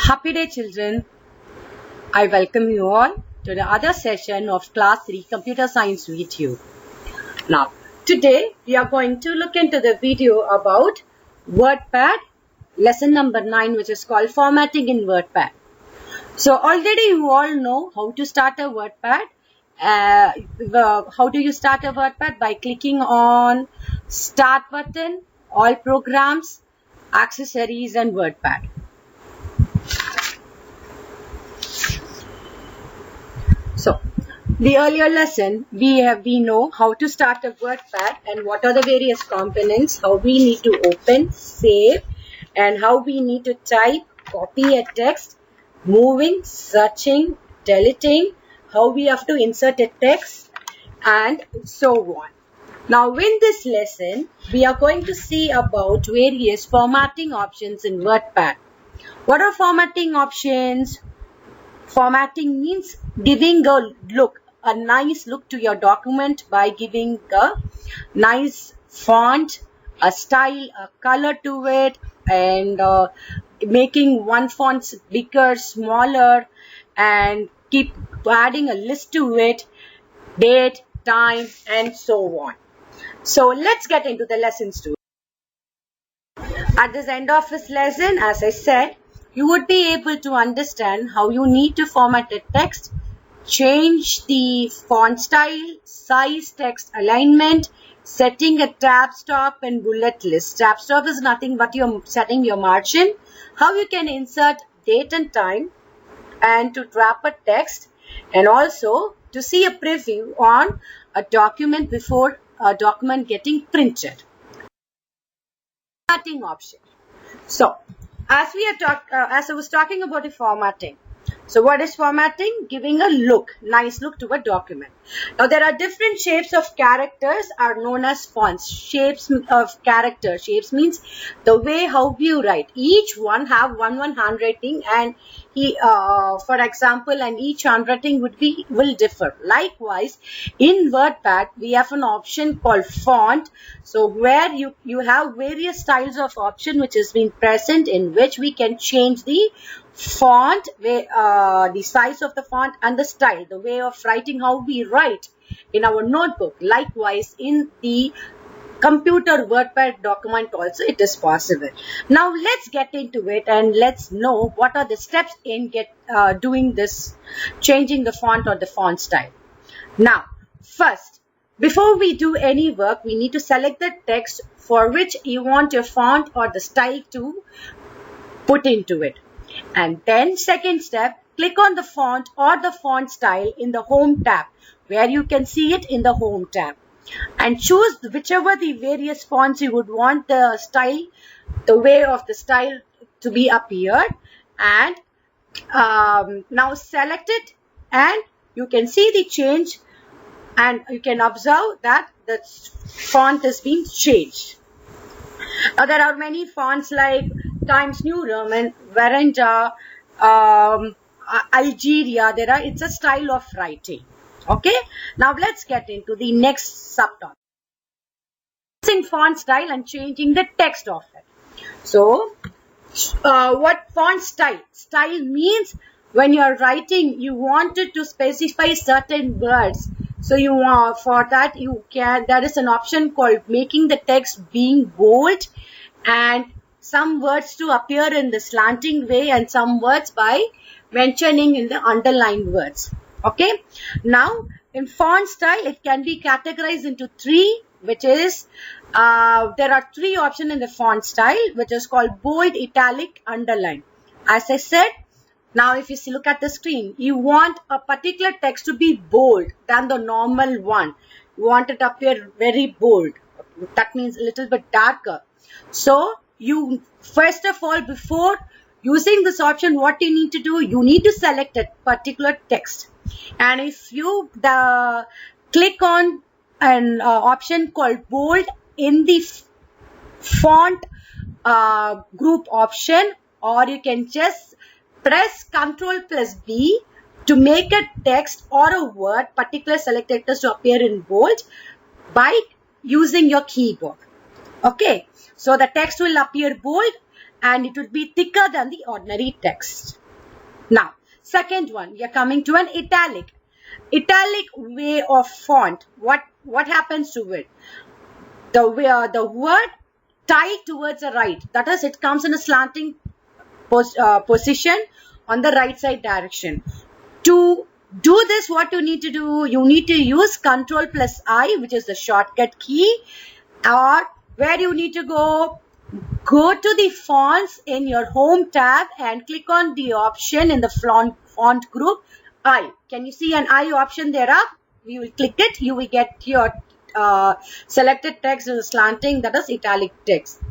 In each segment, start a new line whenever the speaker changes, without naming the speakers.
Happy day, children. I welcome you all to the other session of Class 3 Computer Science with you. Now, today we are going to look into the video about WordPad, lesson number 9, which is called Formatting in WordPad. So, already you all know how to start a WordPad. How do you start a WordPad? By clicking on Start button, All Programs, Accessories and WordPad. So, the earlier lesson, we know how to start a WordPad and what are the various components, how we need to open, save, and how we need to type, copy a text, moving, searching, deleting, how we have to insert a text, and so on. Now, in this lesson, we are going to see about various formatting options in WordPad. What are formatting options? Formatting means giving a nice look to your document by giving a nice font, a style, a color to it, and making one font bigger, smaller, and keep adding a list to it, date, time, and so on. So let's get into the lessons too. At this end of this lesson, as I said, you would be able to understand how you need to format a text, change the font style, size, text alignment, setting a tab stop and bullet list. Tab stop is nothing but you're setting your margin, how you can insert date and time, and to wrap a text, and also to see a preview on a document before a document getting printed. Formatting option. So, as I was talking about the formatting. So, what is formatting? Giving a nice look to a document. Now, there are different shapes of characters are known as fonts. Shapes of character. Shapes means the way how you write. Each one have one handwriting, and for example, and each handwriting will differ. Likewise, in WordPad, we have an option called font. So, where you have various styles of option which has been present, in which we can change the font, the size of the font and the style, the way of writing, how we write in our notebook. Likewise, in the computer WordPad document also it is possible. Now let's get into it and let's know what are the steps in doing this, changing the font or the font style. Now, first, before we do any work, we need to select the text for which you want your font or the style to put into it. And then second step, click on the font or the font style in the home tab, where you can see it in the home tab, and choose whichever the various fonts you would want the style, the way of the style to be appeared, and now select it, and you can see the change, and you can observe that the font is being changed. Now there are many fonts like Times New Roman, Veranda, Algeria. It's a style of writing. Okay. Now let's get into the next subtopic. Using font style and changing the text of it. So, what font style? Style means when you are writing, you wanted to specify certain words. So for that there is an option called making the text being bold, and some words to appear in the slanting way, and some words by mentioning in the underlined words. Okay. Now, in font style, it can be categorized into three, which is, there are three options in the font style, which is called bold, italic, underline. As I said, now if you look at the screen, you want a particular text to be bold than the normal one. You want it to appear very bold. That means a little bit darker. So, you first of all, before using this option, what you need to do, you need to select a particular text. And if you click on an option called bold in the font group option, or you can just press Ctrl+B to make a text or a word, particular selected text to appear in bold by using your keyboard. Okay, so the text will appear bold and it would be thicker than the ordinary text. Now, second one, we are coming to an italic. Italic way of font. What happens to it? The word tiled towards the right. That is, it comes in a slanting position on the right side direction. To do this, what you need to do, you need to use Ctrl plus I, which is the shortcut key, or where you need to go to the fonts in your home tab and click on the option in the font group I. Can you see an I option there up? We will click it. You will get your selected text in slanting, that is italic text.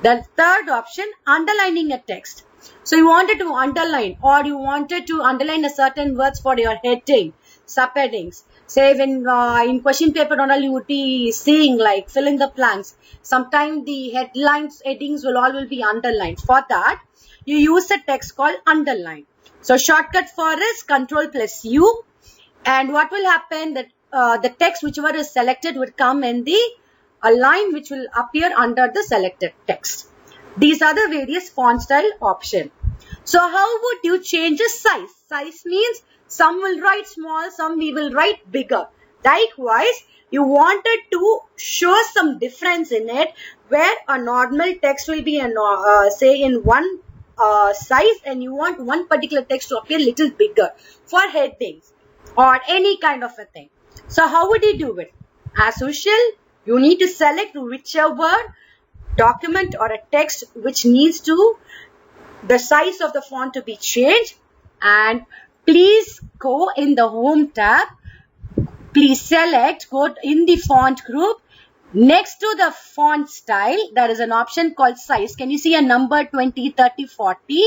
The third option, underlining a text. So you wanted to underline, or you wanted to underline a certain words for your heading, subheadings. Say when in question paper only you would be seeing like fill in the blanks. Sometimes the headings will be underlined. For that, you use a text called underline. So shortcut for is Ctrl plus U, and what will happen that the text whichever is selected would come in the a line which will appear under the selected text. These are the various font style options. So how would you change the size? Size means some will write small, some we will write bigger. Likewise, you wanted to show some difference in it where a normal text will be say in one size, and you want one particular text to appear little bigger for headings or any kind of a thing. So how would you do it? As usual, you need to select whichever document or a text which needs to the size of the font to be changed, and please go in the home tab. Please select, go in the font group. Next to the font style, there is an option called size. Can you see a number 20, 30, 40?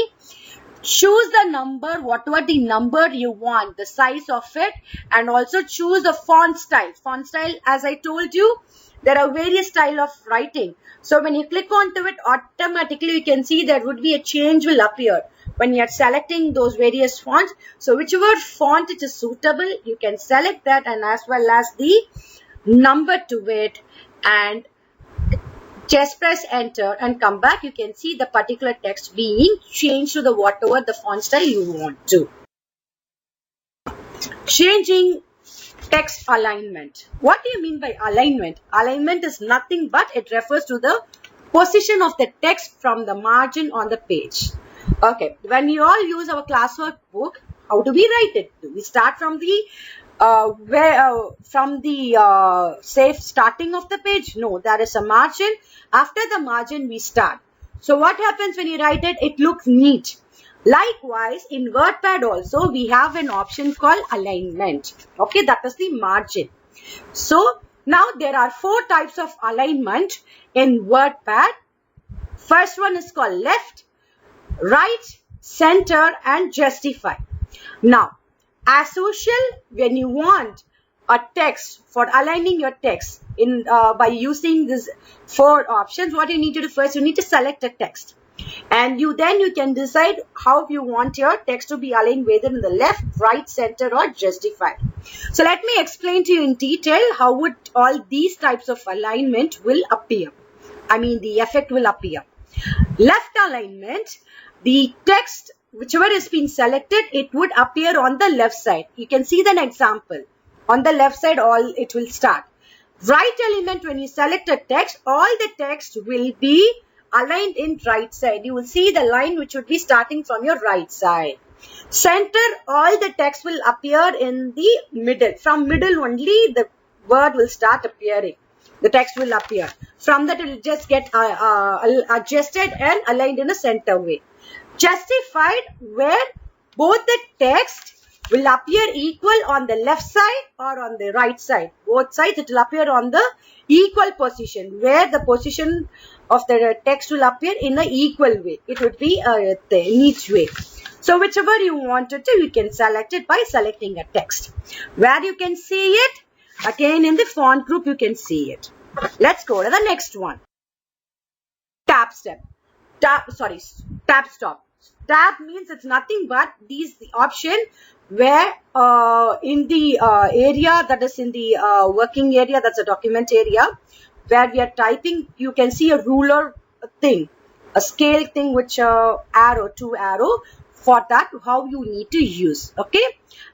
Choose the number, whatever the number you want, the size of it, and also choose the font style. Font style, as I told you, there are various style of writing. So when you click onto it, automatically you can see there would be a change will appear when you are selecting those various fonts. So whichever font it is suitable, you can select that, and as well as the number to it, and just press enter and come back. You can see the particular text being changed to the whatever the font style you want to. Changing text alignment. What do you mean by alignment? Alignment is nothing but it refers to the position of the text from the margin on the page. Okay, when you all use our classwork book, how do we write it? Do we start from the safe starting of the page? No, there is a margin. After the margin, we start. So what happens when you write it? It looks neat. Likewise, in WordPad also, we have an option called alignment. Okay, that is the margin. So now there are 4 types of alignment in WordPad. First one is called left, right, center, and justify. Now, as usual, when you want a text for aligning your text in by using these 4 options, what you need to do first, you need to select a text, and you can decide how you want your text to be aligned, whether in the left, right, center, or justified. So let me explain to you in detail how would all these types of alignment will appear. I mean the effect will appear. Left alignment, the text whichever is being selected, it would appear on the left side. You can see the example. On the left side, all it will start. Right element, when you select a text, all the text will be aligned in right side. You will see the line which would be starting from your right side. Center, all the text will appear in the middle. From middle only, the word will start appearing. The text will appear. From that, it will just get adjusted and aligned in a center way. Justified, where both the text will appear equal on the left side or on the right side. Both sides, it will appear on the equal position, where the position of the text will appear in an equal way. It would be in each way. So whichever you wanted to, you can select it by selecting a text. Where you can see it, again in the font group you can see it. Let's go to the next one. Tab step. Tab stop. Tab means it's nothing but the option where in the area that is in the working area, that's a document area, where we are typing, you can see a ruler thing, a scale thing, which arrow, two arrow. For that, how you need to use. Okay,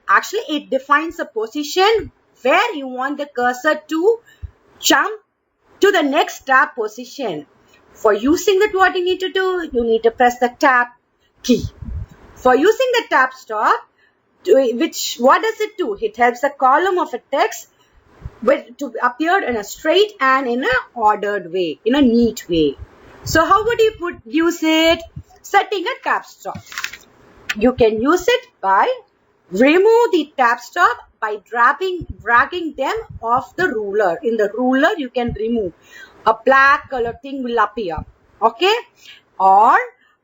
actually it defines a position where you want the cursor to jump to the next tab position. For using that, what you need to do, you need to press the tab key. For using the tab stop, what does it do? It helps a column of a text to appear in a straight and in an ordered way, in a neat way. So how would you use it? Setting a tab stop. You can use it by remove the tab stop by dragging them off the ruler. In the ruler, you can remove. A black color thing will appear. Okay? Or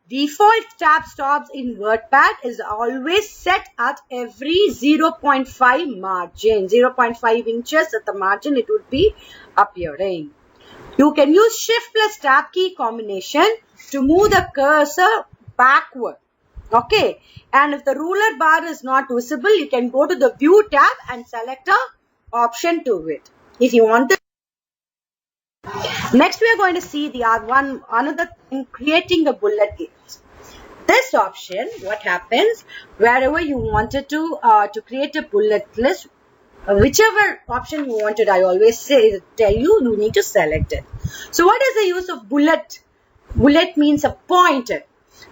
default tab stops in WordPad is always set at every 0.5 margin. 0.5 inches at the margin it would be appearing. You can use Shift plus Tab key combination to move the cursor backward. Okay, and if the ruler bar is not visible, you can go to the View tab and select a option to it. If you want to. Next, we are going to see the another thing, creating a bullet list. This option, what happens wherever you wanted to create a bullet list, whichever option you wanted, I always tell you, you need to select it. So, what is the use of bullet? Bullet means a pointer.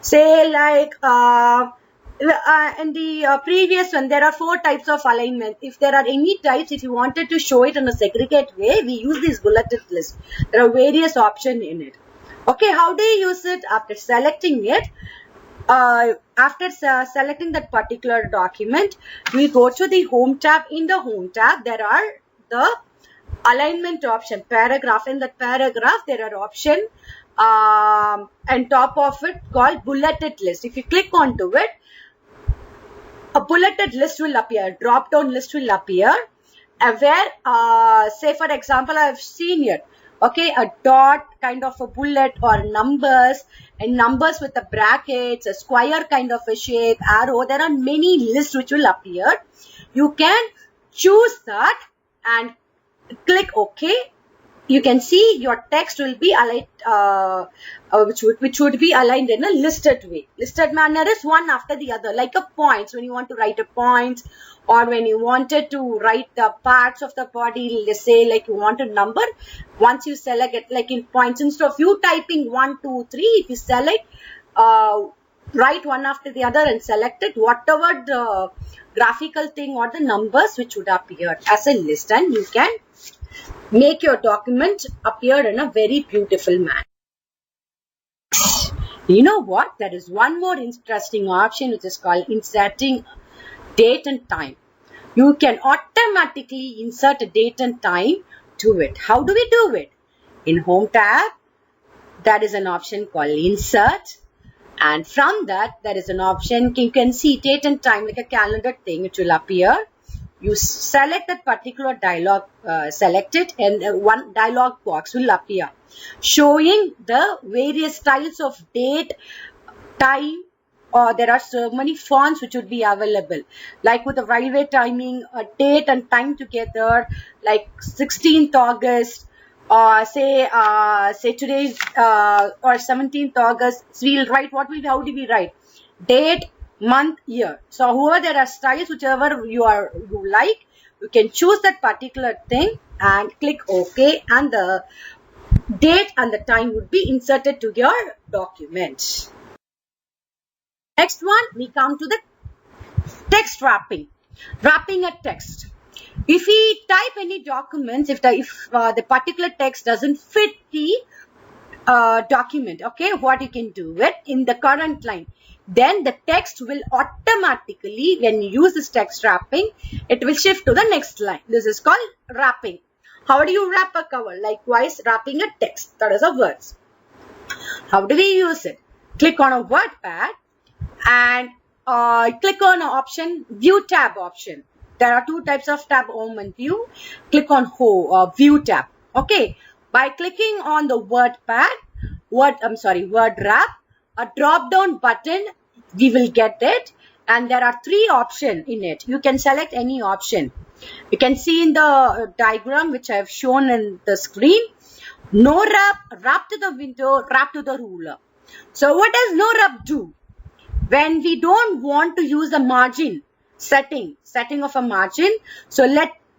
Say like in the previous one, there are 4 types of alignment. If there are any types, if you wanted to show it in a segregate way, we use this bulleted list. There are various options in it. Okay, how do you use it? After selecting it, selecting that particular document, we go to the Home tab. In the Home tab, there are the alignment option, paragraph. In that paragraph, there are options and top of it called bulleted list. If you click onto it, a bulleted list will appear, drop down list will appear, where say for example, I have seen here, okay, a dot kind of a bullet, or numbers, and numbers with the brackets, a square kind of a shape, arrow. There are many lists which will appear. You can choose that and click OK. You can see your text will be aligned, which would be aligned in a listed way. Listed manner is one after the other, like a points. When you want to write a point, or when you wanted to write the parts of the body, let's say like you want a number. Once you select it, like in points, instead of you typing 1, 2, 3, if you select, write one after the other and select it, whatever the graphical thing or the numbers which would appear as a list, and you can make your document appear in a very beautiful manner. You know what? There is one more interesting option which is called inserting date and time. You can automatically insert a date and time to it. How do we do it? In Home tab, there is an option called Insert. And from that, there is an option, you can see date and time like a calendar thing, which will appear. You select that particular dialog, select it, and one dialog box will appear showing the various styles of date, time, or there are so many fonts which would be available. Like with the railway timing, date and time together, like 16th August, or say today's or 17th August. So we'll write how do we write? Date, month, year. So whoever there are styles, whichever you like, you can choose that particular thing and click OK, and the date and the time would be inserted to your document. Next one, we come to the text wrapping. Wrapping a text. If we type any documents, if the particular text doesn't fit the document, okay, what you can do it in the current line, then the text will automatically, when you use this text wrapping, it will shift to the next line. This is called wrapping. How do you wrap a cover? Likewise, wrapping a text, that is a words. How do we use it? Click on a WordPad and click on an option, View tab option. There are 2 types of tab, Home and View. Click on View tab. Okay. By clicking on the WordPad, word wrap, a drop down button, we will get it, and there are 3 options in it. You can select any option. You can see in the diagram which I have shown in the screen. No wrap, wrap to the window, wrap to the ruler. So what does no wrap do? When we don't want to use the margin setting of a margin, so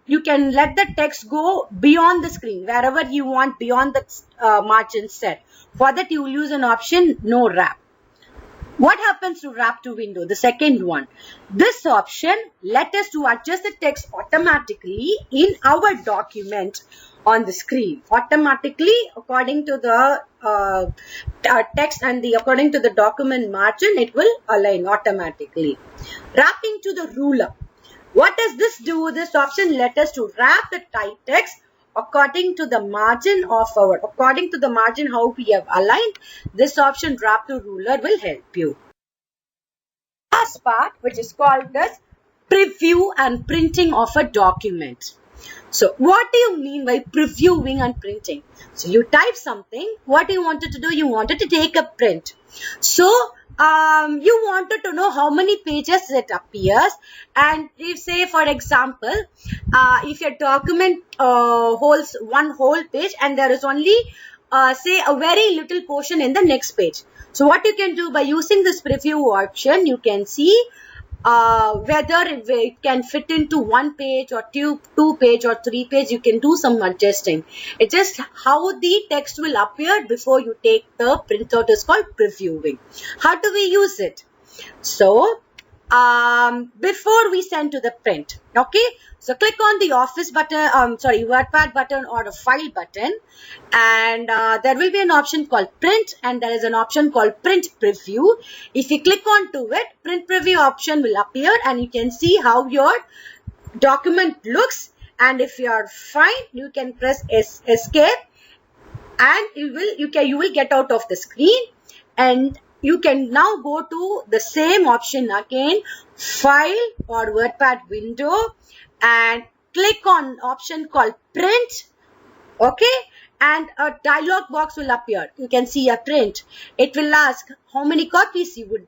you can let the text go beyond the screen, wherever you want beyond the margin set. For that, you will use an option no wrap. What happens to wrap to window? The second one. This option let us to adjust the text automatically in our document on the screen. Automatically according to the text and according to the document margin, it will align automatically. Wrapping to the ruler. What does this do? This option let us to wrap the type text according to the margin how we have aligned. This option wrap to ruler will help you. Last part, which is called as preview and printing of a document. So what do you mean by previewing and printing? So you type something, what you wanted to do, you wanted to take a print. So you wanted to know how many pages it appears, and if, say for example, if your document holds one whole page and there is only say a very little portion in the next page. So what you can do by using this preview option, you can see whether it can fit into one page or two page or three page. You can do some adjusting. It's just how the text will appear before you take the printout is called previewing. How do we use it? So before we send to the print, okay, so click on the office button, wordpad button or the file button, and there will be an option called print, and there is an option called print preview. If you click on to it, print preview option will appear and you can see how your document looks, and if you are fine, you can press escape and you will get out of the screen, and you can now go to the same option again, file or wordpad window, and click on option called print, okay, and a dialog box will appear. You can see a print. It will ask how many copies you would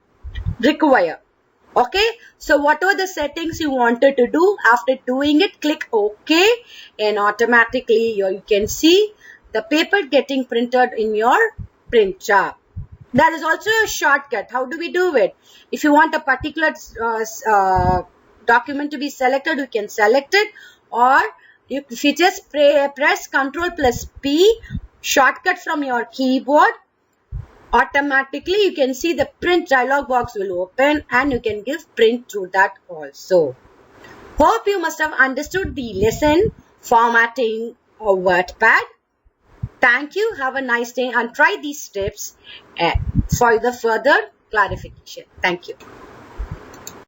require. Okay, so what are the settings you wanted to do? After doing it, click OK, and automatically you can see the paper getting printed in your print job. There is also a shortcut. How do we do it? If you want a particular document to be selected, you can select it, or if you just press Ctrl plus P, shortcut from your keyboard, automatically you can see the print dialog box will open and you can give print through that also. Hope you must have understood the lesson formatting of WordPad. Thank you. Have a nice day and try these steps for the further clarification. Thank you.